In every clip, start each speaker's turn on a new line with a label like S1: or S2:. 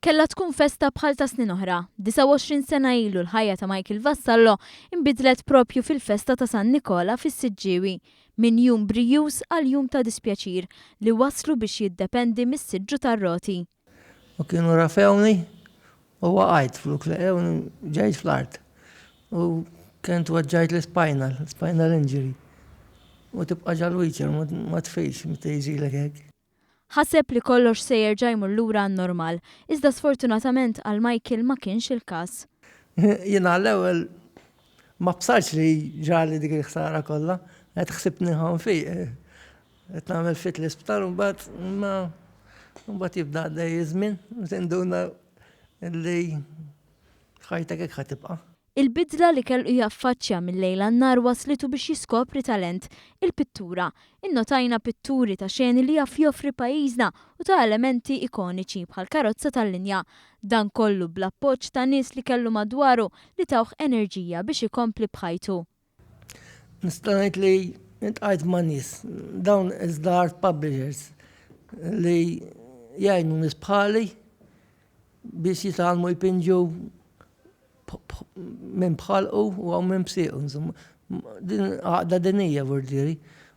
S1: Kella tkun festa bħal ta' snin oħra. 29 sena ilu l-ħajja ta' Michael Vassallo inbidlet propju fil-festa ta' San Nikola fis-Siġġiewi. Min jum brijus għal jum ta' dispjaċir li waslu biex jiddependi mis-siġġu tar-roti.
S2: U kienu rafewni u waqajt fl-ukleq u ġejt fl-art. U kent waġġajt l-spinal injury. U tibqa ġal-wheelchair ma tfejx meta jiġilek hekk.
S1: Ħaseb li kollox se jerġa' jmur lura normal, iżda sfortunatament għal Michael ma kienx il-każ.
S2: Jiena l-ewwel ma bsarx li ġali dik il-ħsara kollha, qed ħsibni ħon fiq. Qed nagħmel fit l-isptar u mbagħad jibda għaddej iż-żmien u tinduna li ħajtek hekk ħatibqa'.
S1: Il-bidla li kellu jaffaċċja mill-lejla n-nar waslitu biex jiskopri talent, il-pittura. Innotajna pitturi ta' xeni li jaf joffri pajjiżna u ta' elementi ikoniċi bħal karozza tal-linja. Dan kollu bl-appoġġ ta' nies li kellu madwaru li tawħ enerġija biex ikompli bħajtu.
S2: Nista' ngħid li intqajt ma' nies, dawn iżda art publishers li jgħinu nies bħali biex jitgħallmu jpinġu minn bħalqu u għaw minn bsiqu, għaqda dinija vordiri.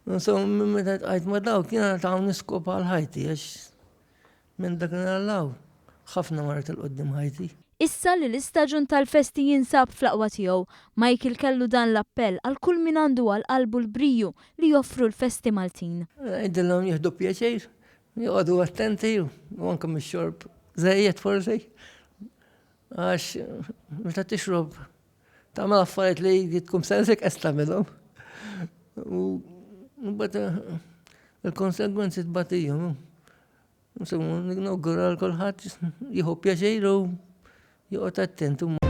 S2: Minn meta għajt ma daw kiena ta' niskop għal ħajti, għax minn dak narallaw ħafna marat il-qoddim ħajti.
S1: Issa li l-istaġun tal-festi jinsab fl-aqwa tiegħu, Michael kellu dan l-appell għal kull min għandu għal qalbu l-briju li joffru l-festi Maltin.
S2: Għidillhom jieħdu pjaċir, joqgħdu attenti u anke mix-xorb żejjed forsi. Għax, meta tixrob, tagħmel affarijiet li tkun sensek qed tagħmilhom. U il-konsegwenzi tbatihom. Insomma, nignawgura l kulħadd jieħu pjaċir u joqgħod attent.